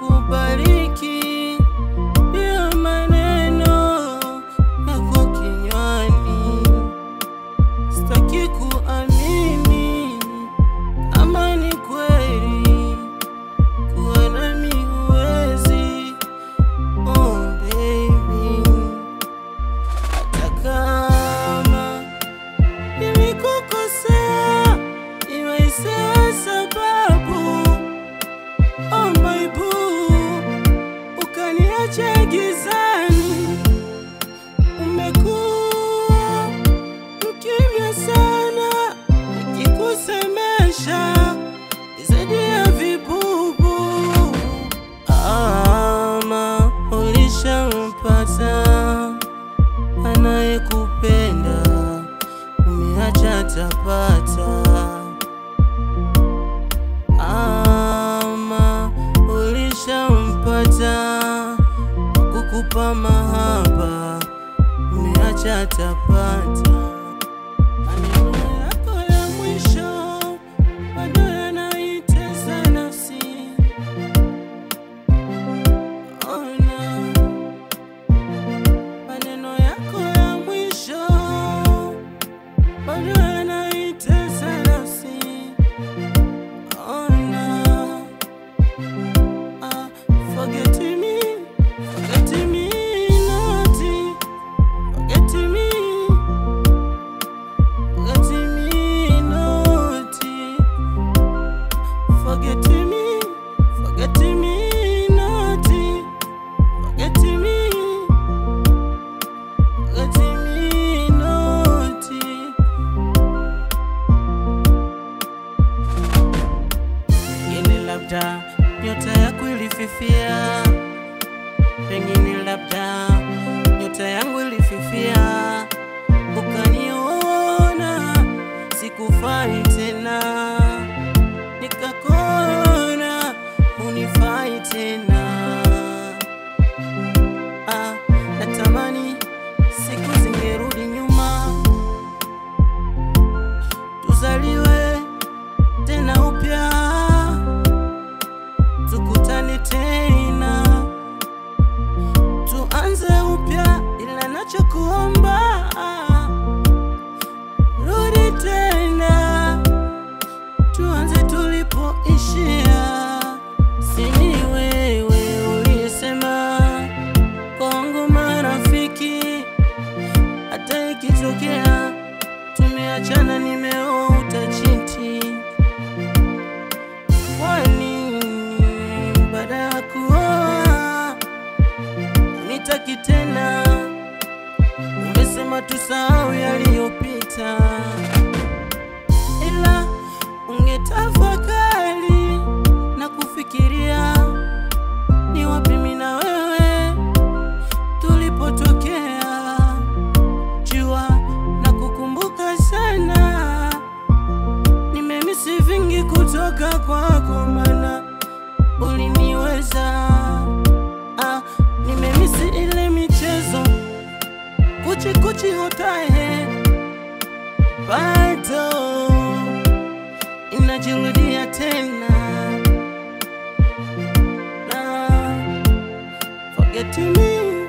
kubariki ya maneno yako kinywani. Sitaki kuamini ama ni kweli kuwa nami huwezi. Oh baby, hata kama nilikukosea iwe isiwe sababu. Oh my boo, ukaniacha gizani. Umekuwa mkimya sana, nikikusemesha zaidi ya vibubu. Ama ulishampata anayekupenda, umeacha tapata. Ama ulishampata kukupa mahaba, umeacha tapata. Maneno yako ya mwisho bado yanaitesa nafsi. Oh no, maneno yako ya mwisho bado yanaitesa nafsi. Oh no, forget me, naughty, forget me, naughty, forget me, naughty, forget me, naughty. Pengine labda nyota yako ilififia, pengine labda nyota yangu ilififia, ukaniona sikufai tena, nikakona unifai tena. Natamani siku zingerudi nyuma, tuzaliwe tena upya, tukutane tena, tuanze upya. Ila nachokuomba, rudi tena, tuanze tulipoishia. Sini wewe uliyesema kwangu marafiki, hata ikitokea tumeachana nimeoa utachiti. Kwani baada ya kuoa unitaki tena? Umesema tusahau yaliyopita, ila ungetafakari na kufikiria ni wapi mimi na wewe tulipotokea. Jua na kukumbuka sana, nimemisi vingi kutoka kwako, maana uliniweza. Nimemisi ile michezo kuchi hotahe, bado inajirudia tena. Forget me,